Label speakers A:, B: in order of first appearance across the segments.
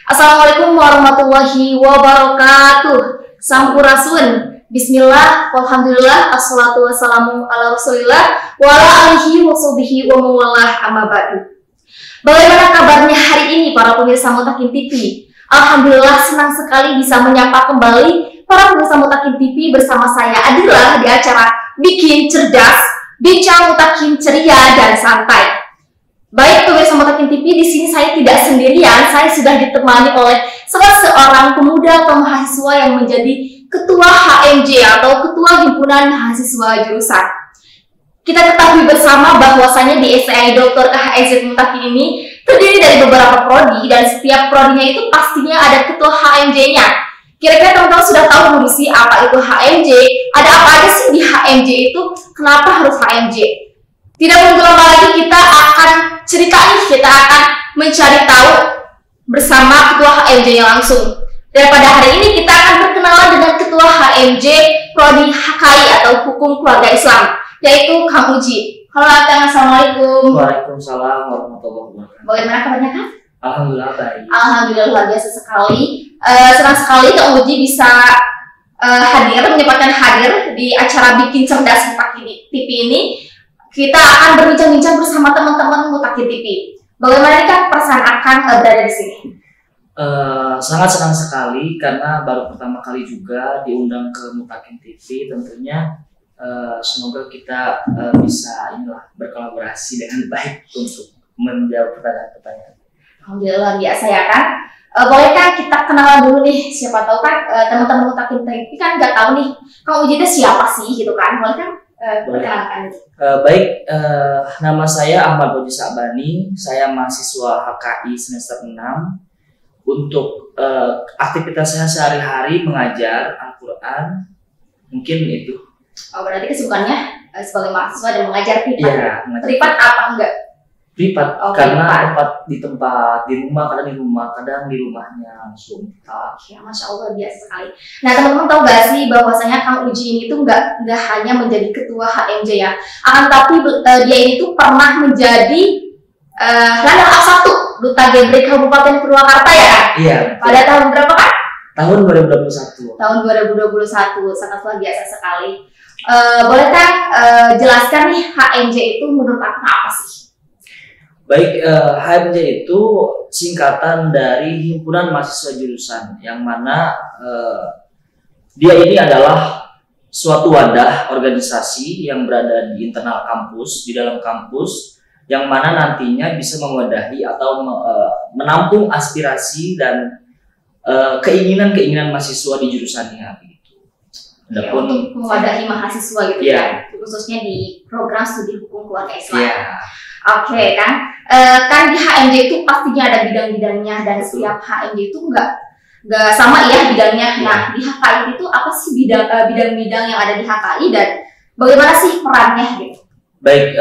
A: Assalamualaikum warahmatullahi wabarakatuh. Sampurasun. Bismillah, walhamdulillah, assalatu wassalamu ala rasulillah, wa ala alihi wa sahbihi wa mawalah, amma ba'du. Bagaimana kabarnya hari ini para pemirsa Mutakin TV? Alhamdulillah senang sekali bisa menyapa kembali para pemirsa Mutakin TV bersama saya Adila di acara Bikin Cerdas, Bincang Mutakin Ceria dan Santai. Baik pemirsa Mutakin TV, di sini saya tidak sendirian. Saya sudah ditemani oleh salah seorang pemuda atau mahasiswa yang menjadi ketua HMJ atau ketua himpunan mahasiswa jurusan. Kita ketahui bersama bahwasanya di STI Dr. KHSZ Mutakin ini terdiri dari beberapa prodi dan setiap prodinya itu pastinya ada ketua HMJ-nya. Kira-kira teman-teman sudah tahu belum sih apa itu HMJ? Ada apa aja sih di HMJ itu? Kenapa harus HMJ? Tidak menunggu lama lagi, kita akan cerita nih, kita akan mencari tahu bersama ketua HMJ-nya langsung. Dan pada hari ini kita akan berkenalan dengan ketua HMJ Prodi HKI atau Hukum Keluarga Islam, yaitu Kang Uji. Halo Kang, assalamualaikum.
B: Waalaikumsalam warahmatullahi wabarakatuh.
A: Bagaimana kabarnya Kang?
B: Alhamdulillah baik.
A: Alhamdulillah luar biasa sekali. Senang sekali Kang Uji bisa menyempatkan hadir di acara Bikin Cerdas Mutakin TV ini. Kita akan berbincang-bincang bersama teman-teman Mutakin TV. Bagaimana nih Kang perasaan Akang berada di sini?
B: Sangat senang sekali karena baru pertama kali juga diundang ke Mutakin TV. Tentunya semoga kita bisa berkolaborasi dengan baik untuk menjawab pertanyaan-pertanyaan.
A: Alhamdulillah biasa ya Kang. Boleh Kang kita kenalan dulu nih, siapa tahu kan teman-teman Mutakin TV kan nggak tahu nih Kang Uji itu siapa sih gitu kan? Boleh Kang perkenalkan?
B: Baik, nama saya Ahmad Boji Sabani. Saya mahasiswa HKI semester 6. Untuk aktivitas saya sehari-hari mengajar Al-Quran, mungkin itu.
A: Oh, berarti kesibukannya sebagai mahasiswa dan mengajar privat.
B: Iya,
A: privat apa enggak?
B: Privat,
A: privat.
B: karena tempat di rumah, kadang di rumahnya langsung.
A: Oke, Masya Allah biasa sekali. Nah teman-teman tahu gak sih bahwasanya Kang Uji ini tuh nggak hanya menjadi ketua HMJ ya, akan tapi dia ini tuh pernah menjadi Runner Up 1 Duta Genre Kabupaten Purwakarta ya Kang?
B: Iya.
A: Pada tahun berapa Kang?
B: Tahun 2021.
A: Tahun 2021, sangat luar biasa sekali. Boleh Kang jelaskan nih HMJ itu menurut Akang apa sih?
B: Baik, HMJ itu singkatan dari Himpunan Mahasiswa Jurusan, yang mana dia ini adalah suatu wadah organisasi yang berada di internal kampus, di dalam kampus, yang mana nantinya bisa mewadahi atau menampung aspirasi dan keinginan-keinginan mahasiswa di jurusannya.
A: Ya, untuk mewadahi mahasiswa gitu ya, khususnya di program studi hukum keluarga Islam.
B: Yeah.
A: Oke kan, kan di HMJ itu pastinya ada bidang-bidangnya dan setiap HMJ itu nggak sama ya bidangnya. Nah di HKI itu apa sih bidang-bidang yang ada di HKI dan bagaimana sih perannya gitu?
B: Baik,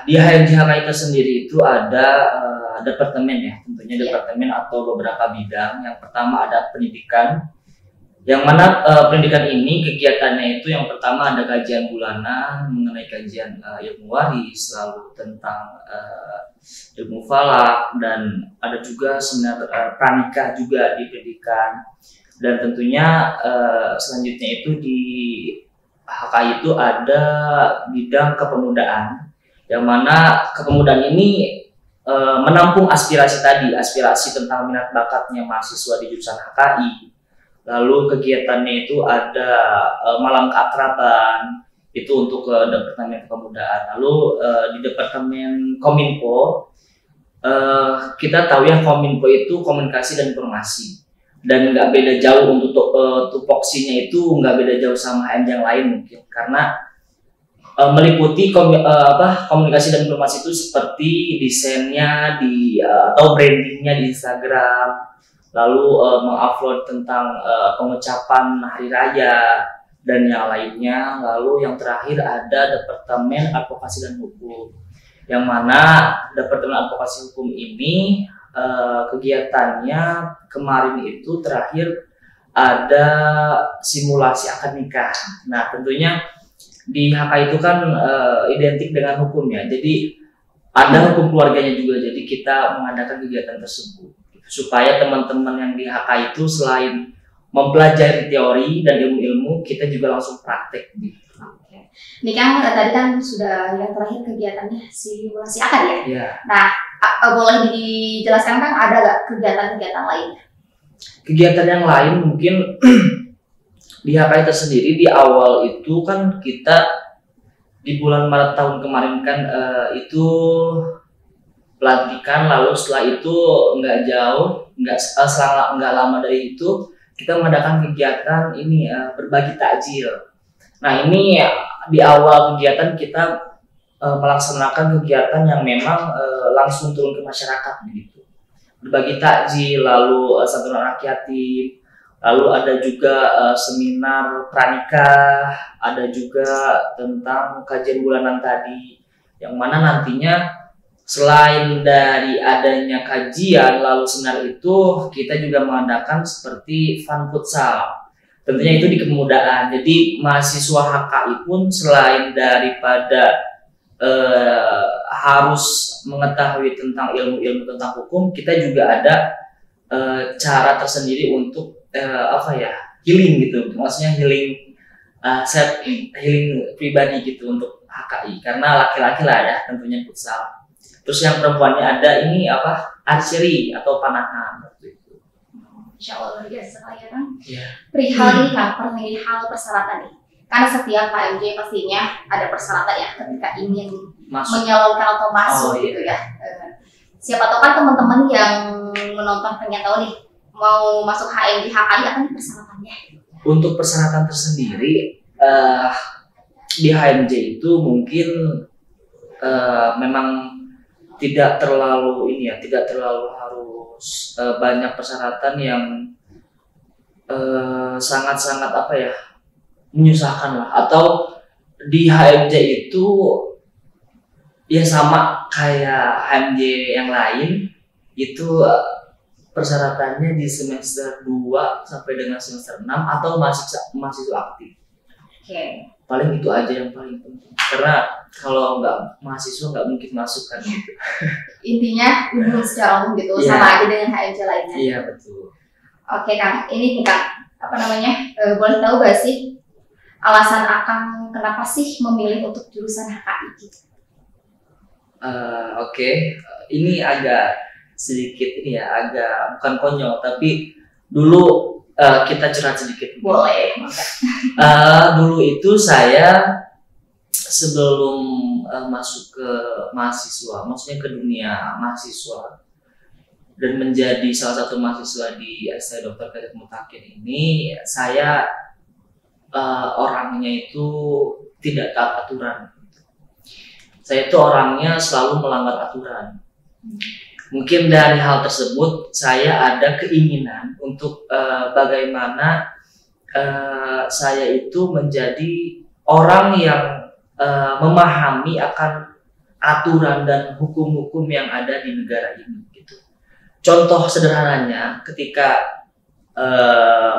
B: di HMJ HKI itu sendiri itu ada departemen ya, tentunya departemen atau beberapa bidang. Yang pertama ada pendidikan, yang mana pendidikan ini kegiatannya itu yang pertama ada kajian bulanan mengenai kajian ilmu waris, lalu tentang ilmu falak, dan ada juga seminar pranikah juga di pendidikan. Dan tentunya selanjutnya itu di HKI itu ada bidang kepemudaan, yang mana kepemudaan ini menampung aspirasi tadi, aspirasi tentang minat bakatnya mahasiswa di jurusan HKI. Lalu kegiatannya itu ada malam keakraban, itu untuk Departemen Kepemudaan. Lalu di Departemen Kominfo, kita tahu ya Kominfo itu komunikasi dan informasi. Dan nggak beda jauh untuk tupoksinya itu nggak beda jauh sama HM yang lain mungkin. Karena meliputi komunikasi dan informasi itu seperti desainnya atau brandingnya di Instagram, lalu mengupload tentang pengucapan hari raya dan yang lainnya. Lalu yang terakhir ada Departemen Advokasi dan Hukum, yang mana Departemen Advokasi Hukum ini kegiatannya kemarin itu terakhir ada simulasi akad nikah. Nah tentunya di HK itu kan identik dengan hukum ya, jadi ada hukum keluarganya juga, jadi kita mengadakan kegiatan tersebut. supaya teman-teman yang di HK itu selain mempelajari teori dan ilmu-ilmu, kita juga langsung praktek gitu.
A: Oke. Ini kan tadi kan sudah yang terakhir kegiatannya simulasi akad ya.
B: Iya.
A: Nah, boleh dijelaskan kan ada nggak kegiatan-kegiatan lainnya?
B: Kegiatan yang lain mungkin di HK itu sendiri di awal itu kan kita di bulan Maret tahun kemarin kan itu pelantikan, lalu setelah itu nggak lama dari itu kita mengadakan kegiatan ini berbagi takjil. Nah ini di awal kegiatan kita melaksanakan kegiatan yang memang langsung turun ke masyarakat begitu. Berbagi takjil, lalu santunan anak yatim, lalu ada juga seminar pranikah, ada juga tentang kajian bulanan tadi, yang mana nantinya selain dari adanya kajian lalu seminar itu, kita juga mengadakan seperti fun futsal. Tentunya itu di kepemudaan. Jadi mahasiswa HKI pun selain daripada harus mengetahui tentang ilmu-ilmu tentang hukum, kita juga ada cara tersendiri untuk healing gitu. Maksudnya healing healing pribadi gitu untuk HKI, karena laki-laki lah ya tentunya futsal. Terus yang perempuannya ada ini archery atau panahan waktu itu.
A: Insya Allah luar biasa sekali ya kan.
B: Yeah.
A: Perihal ini kan, perihal persyaratan nih. Karena setiap HMJ pastinya ada persyaratan ya ketika ingin menyalurkan atau masuk gitu ya. Siapa tahu kan teman-teman yang menonton pengen tahu nih mau masuk HMJ HKI apa nih persyaratannya? Untuk
B: persyaratan tersendiri di HMJ itu mungkin memang tidak terlalu harus banyak persyaratan yang sangat-sangat menyusahkan lah. Atau di HMJ itu ya sama kayak HMJ yang lain, itu persyaratannya di semester 2 sampai dengan semester 6 atau mahasiswa aktif.
A: Oke.
B: Paling itu aja yang paling penting, karena kalau nggak mahasiswa nggak mungkin masuk kan gitu.
A: Intinya umum secara umum gitu, sama aja dengan HMJ lainnya.
B: Iya betul.
A: Oke Kang, ini nih Kang, boleh tahu gak sih alasan Akang kenapa sih memilih untuk jurusan HKI gitu?
B: Oke. Ini agak sedikit agak bukan konyol, tapi dulu kita curhat sedikit.
A: Boleh.
B: Dulu itu saya sebelum masuk ke mahasiswa, maksudnya ke dunia mahasiswa dan menjadi salah satu mahasiswa di ST Dr. Khairil Mutakin ini, saya orangnya itu tidak taat aturan. Saya itu orangnya selalu melanggar aturan. Mungkin dari hal tersebut saya ada keinginan untuk bagaimana saya itu menjadi orang yang memahami akan aturan dan hukum-hukum yang ada di negara ini gitu. Contoh sederhananya ketika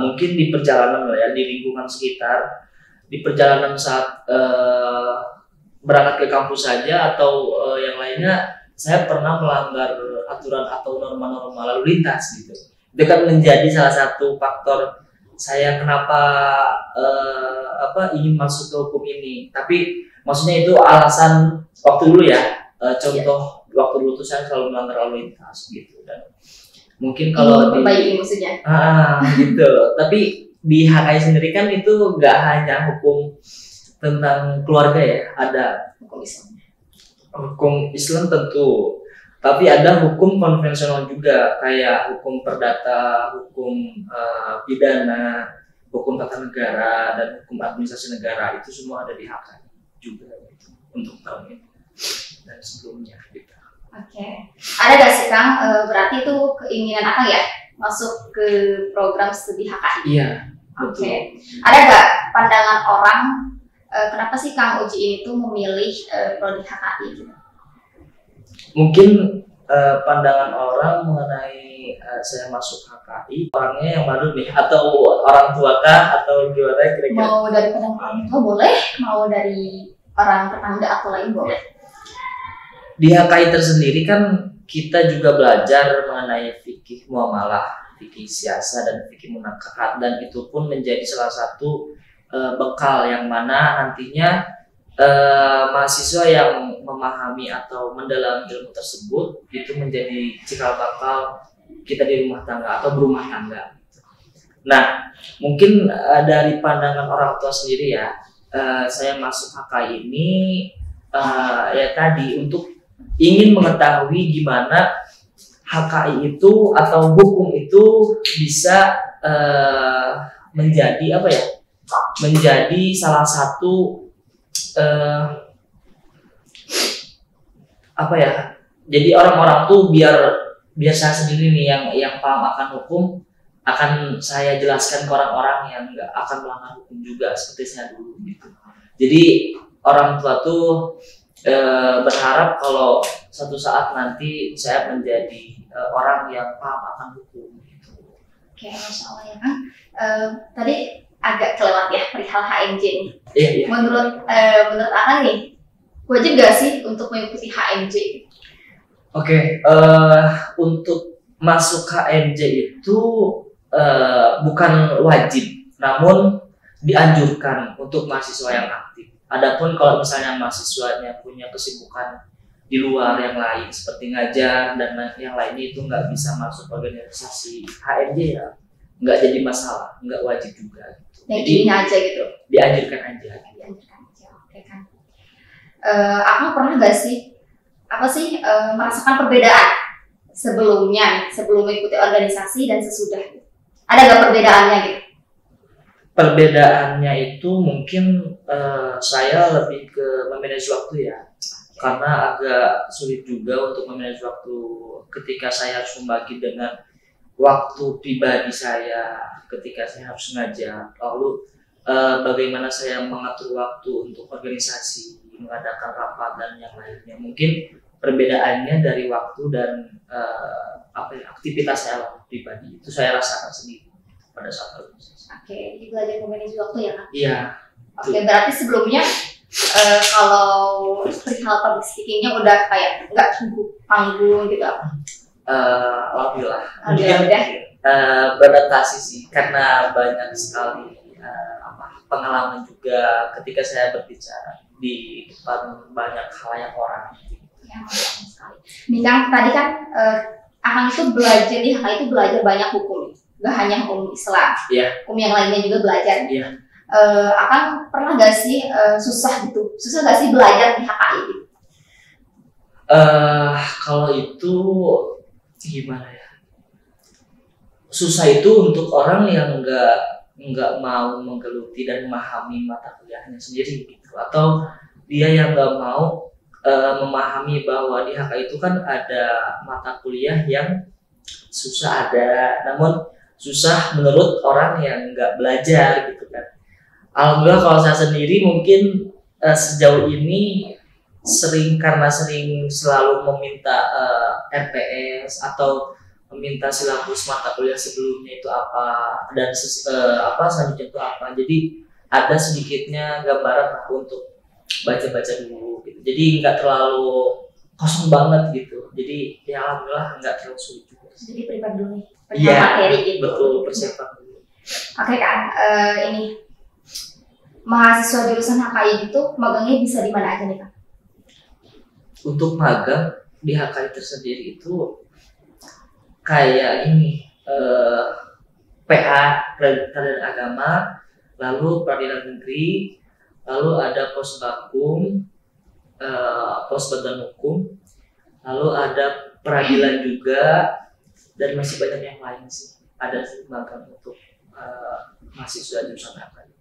B: mungkin di perjalanan di lingkungan sekitar, di perjalanan saat berangkat ke kampus saja atau yang lainnya, saya pernah melanggar aturan atau norma-norma lalu lintas gitu. Itu kan menjadi salah satu faktor saya kenapa ingin masuk ke hukum ini. Tapi maksudnya itu alasan waktu dulu ya. Contoh waktu dulu tuh saya selalu melanggar lalu lintas gitu. Dan mungkin kalau
A: perbaiki maksudnya.
B: Gitu. Tapi di HKI sendiri kan itu nggak hanya hukum tentang keluarga ya, ada
A: hukum Islam.
B: Hukum Islam tentu, tapi ada hukum konvensional juga, kayak hukum perdata, hukum pidana, hukum tata negara, dan hukum administrasi negara. Itu semua ada di HKI juga gitu, untuk tahun ini dan sebelumnya gitu.
A: Oke. Ada gak sih Kang, berarti itu keinginan Akang ya masuk ke program studi HKI?
B: Iya.
A: Oke. Ada gak pandangan orang kenapa sih Kang Uji ini tuh memilih prodi HKI gitu?
B: Mungkin pandangan orang mengenai saya masuk HKI, orangnya yang baru nih, atau orang tua kah, atau gimana kira-kira?
A: Mau dari orang tua boleh, mau dari orang tetangga atau lain boleh.
B: Di HKI tersendiri kan kita juga belajar mengenai fikih muamalah, fikih siasa dan fikih munakahat, dan itu pun menjadi salah satu bekal yang mana nantinya mahasiswa yang memahami atau mendalami ilmu tersebut itu menjadi cikal bakal kita di rumah tangga atau berumah tangga. Nah, mungkin dari pandangan orang tua sendiri ya, saya masuk HKI ini ya tadi untuk ingin mengetahui gimana HKI itu atau hukum itu bisa menjadi apa ya? Menjadi salah satu apa ya? Jadi orang-orang tuh biar saya sendiri nih yang paham akan hukum, akan saya jelaskan ke orang-orang yang nggak akan melanggar hukum juga seperti saya dulu gitu. Jadi orang tua tuh berharap kalau suatu saat nanti saya menjadi orang yang paham akan hukum gitu.
A: Oke, Masya Allah ya kan. Tadi agak kelewat ya perihal HMJ nih.
B: Iya.
A: Menurut Akan nih, wajib gak sih untuk mengikuti HMJ?
B: Oke, untuk masuk HMJ itu bukan wajib, namun dianjurkan untuk mahasiswa yang aktif. Adapun kalau misalnya mahasiswanya punya kesibukan di luar yang lain seperti ngajar dan yang lainnya itu nggak bisa masuk organisasi HMJ ya nggak jadi masalah, nggak wajib juga.
A: Jadi aja gitu.
B: Dianjurkan aja.
A: Dianjurkan aja, oke kan. Aku pernah nggak sih merasakan perbedaan sebelum mengikuti organisasi dan sesudah? Ada nggak perbedaannya gitu?
B: Perbedaannya itu mungkin saya lebih ke memanage waktu ya, karena agak sulit juga untuk memanage waktu ketika saya harus membagi dengan waktu pribadi saya ketika saya harus ngajar, lalu bagaimana saya mengatur waktu untuk organisasi, mengadakan rapat dan yang lainnya. Mungkin perbedaannya dari waktu dan aktivitas saya pribadi itu saya rasakan sendiri pada saat organisasi.
A: Oke, jadi belajar memanage waktu ya kan?
B: Iya.
A: Oke, berarti sebelumnya kalau perihal public speakingnya udah kayak nggak sibuk panggung gitu apa?
B: Alhamdulillah.
A: Mungkin
B: beradaptasi sih karena banyak sekali pengalaman juga ketika saya berbicara di depan banyak halayak orang.
A: Ya, sekali. Nih kan tadi kan Akang itu belajar nih, Akang itu belajar banyak hukum, gak hanya hukum Islam, hukum yang lainnya juga belajar. Akang pernah gak sih susah gak sih belajar di HKI gitu?
B: Kalau itu gimana ya? Susah itu untuk orang yang nggak mau menggeluti dan memahami mata kuliahnya sendiri gitu, atau dia yang nggak mau memahami bahwa di HK itu kan ada mata kuliah yang susah namun susah menurut orang yang nggak belajar gitu kan. Alhamdulillah kalau saya sendiri mungkin sejauh ini karena sering selalu meminta RPS atau meminta silabus mata kuliah sebelumnya itu apa dan selanjutnya itu apa, jadi ada sedikitnya gambaran untuk baca-baca dulu gitu. Jadi nggak terlalu kosong banget gitu, jadi ya alhamdulillah nggak terlalu sulit juga.
A: Jadi prepare dulu nih,
B: materi gitu. Betul, persiapan dulu.
A: Oke kan, ini mahasiswa jurusan HKI itu magangnya bisa di mana aja nih Kak?
B: Untuk magang di HKI tersendiri itu kayak ini PA Peradilan Agama, lalu Peradilan Negeri, lalu ada Posbakum, Pos Badan Hukum, lalu ada peradilan juga, dan masih banyak yang lain sih. Ada magang untuk mahasiswa jurusan HKI.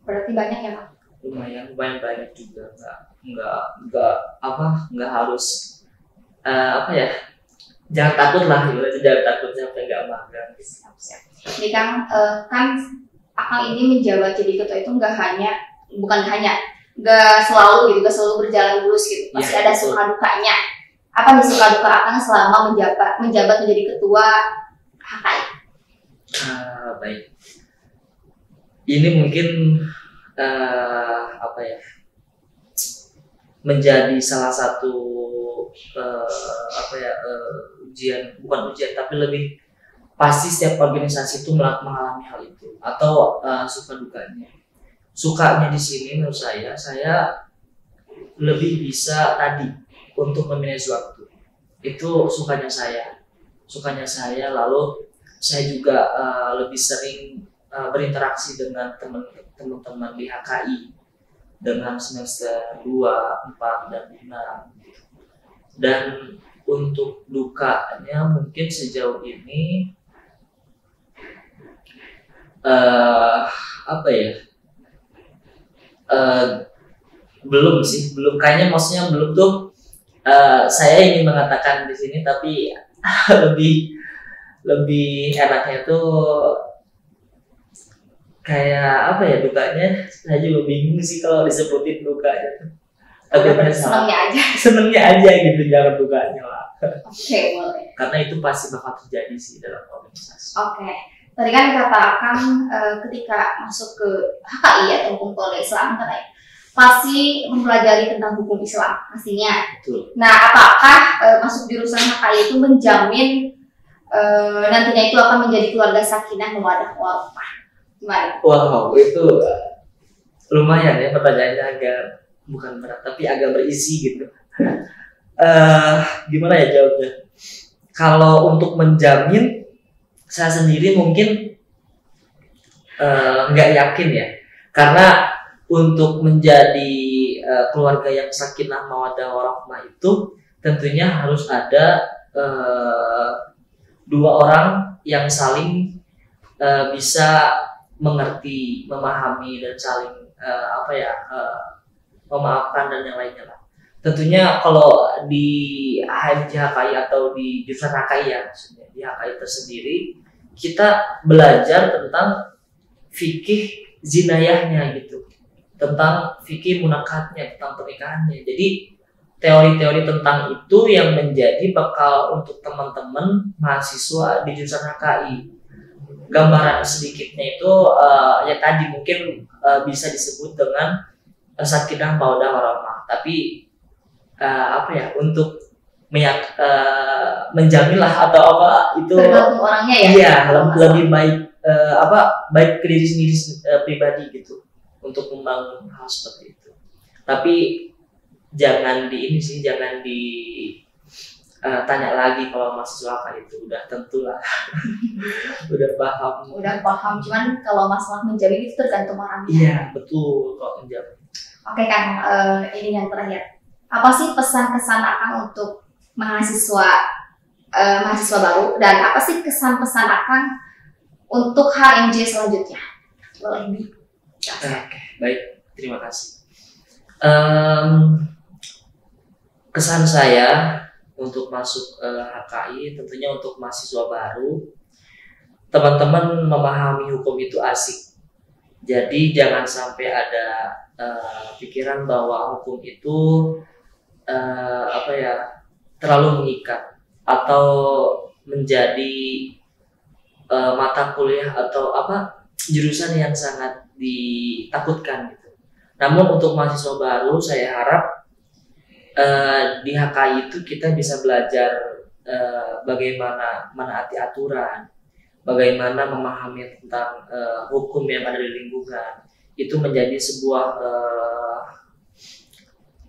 A: Berarti banyak ya Kak?
B: Lumayan banyak juga, nggak harus jangan takut lah gitu, jangan takut sampai nggak magang.
A: Siap. Jadi kan Akang ini menjabat jadi ketua itu nggak selalu berjalan mulus gitu, pasti ada suka dukanya. Apa nih suka duka Akang selama menjabat menjadi ketua HKI?
B: Baik, ini mungkin menjadi salah satu ujian, bukan ujian tapi lebih pasti setiap organisasi itu mengalami hal itu atau suka dukanya. Sukanya di sini menurut saya lebih bisa tadi untuk memanage waktu. Itu sukanya saya. Lalu saya juga lebih sering berinteraksi dengan teman-teman di HKI dengan semester 2, 4, dan 5. Dan untuk dukanya mungkin sejauh ini belum kayaknya, maksudnya belum tuh. Saya ingin mengatakan di sini tapi lebih enaknya tuh kayak dukanya saya juga bingung sih kalau disebutin dukanya tuh. Senengnya aja gitu, jangan dukanya lah.
A: Oke, boleh.
B: Karena itu pasti bakal terjadi sih dalam organisasi.
A: Oke. Tadi kan kata Akang ketika masuk ke HKI atau hukum keluarga Islam katanya pasti mempelajari tentang hukum Islam pastinya.
B: Betul.
A: Nah, apakah masuk jurusan HKI itu menjamin nantinya itu akan menjadi keluarga sakinah mawaddah warahmah? Gimana?
B: Wow, itu lumayan ya, pertanyaannya agak bukan berat tapi agak berisi gitu. Gimana ya jawabnya? Kalau untuk menjamin, saya sendiri mungkin nggak yakin ya, karena untuk menjadi keluarga yang sakinah mawaddah warahmah itu tentunya harus ada dua orang yang saling bisa mengerti, memahami, dan saling memaafkan dan yang lainnya lah. Tentunya kalau di HMJ HKI atau di jurusan HKI ya, maksudnya di HKI tersendiri kita belajar tentang fikih zinayahnya gitu, tentang fikih munakatnya, tentang pernikahannya. Jadi teori-teori tentang itu yang menjadi bekal untuk teman-teman mahasiswa di jurusan HKI. Gambaran sedikitnya itu ya tadi mungkin bisa disebut dengan sakinah mawaddah warahmah. Tapi untuk menjamin lah atau apa itu
A: tergantung orangnya ya.
B: Iya, lebih baik baik ke diri sendiri pribadi gitu untuk membangun hal seperti itu. Tapi jangan tanya lagi kalau mahasiswa kayak itu, udah tentulah udah paham.
A: Cuman kalau masalah menjamin itu tergantung orangnya.
B: Iya, betul kalau menjamin.
A: Oke Kang, ini yang terakhir. Apa sih pesan-kesan Akang untuk mahasiswa baru, dan apa sih kesan-pesan Akang untuk HMJ selanjutnya? Boleh nih.
B: Oke, baik, terima kasih. Kesan saya untuk masuk HKI tentunya untuk mahasiswa baru, teman-teman memahami hukum itu asik. Jadi jangan sampai ada pikiran bahwa hukum itu terlalu mengikat atau menjadi mata kuliah atau jurusan yang sangat ditakutkan gitu. Namun untuk mahasiswa baru saya harap di HKI itu kita bisa belajar bagaimana menaati aturan, bagaimana memahami tentang hukum yang ada di lingkungan. Itu menjadi sebuah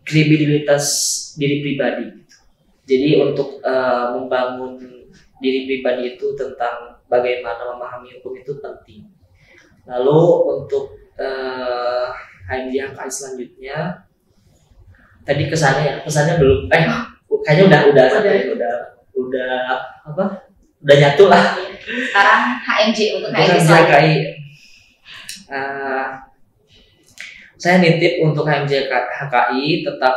B: kredibilitas diri pribadi. Jadi untuk membangun diri pribadi itu tentang bagaimana memahami hukum itu penting. Lalu untuk HMJ HKI selanjutnya, tadi pesannya belum. Kayaknya udah nyatu lah.
A: Sekarang HMJ untuk HMJ
B: HKI. Saya nitip untuk HMJ HKI tetap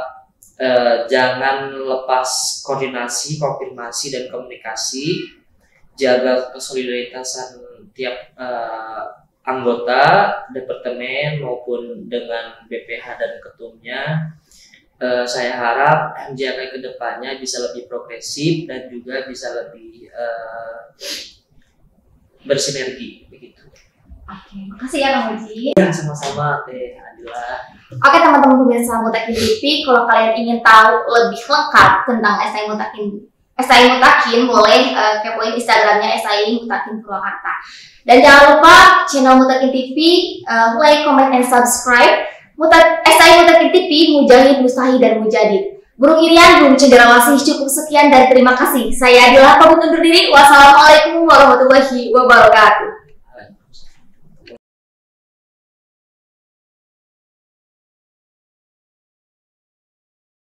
B: jangan lepas koordinasi, konfirmasi, dan komunikasi. Jaga kesolidaritasan tiap anggota departemen maupun dengan BPH dan ketumnya. Saya harap HMJ HKI kedepannya bisa lebih progresif dan juga bisa lebih bersinergi begitu.
A: Oke, makasih ya Kang Uji.
B: Ya, sama-sama Teh Adila.
A: Oke teman-teman pemirsa Mutakin TV, kalau kalian ingin tahu lebih lengkap tentang SAI Mutakin, boleh kepoin Instagramnya SAI Mutakin Purwakarta. Dan jangan lupa channel Mutakin TV, like, comment, and subscribe. SAI Mutakin TV, Mujahid, Mustahid, dan Mujadid. Burung Irian, burung cendrawasih, cukup sekian dan terima kasih. Saya Adila, pamit undur diri. Wassalamualaikum warahmatullahi wabarakatuh.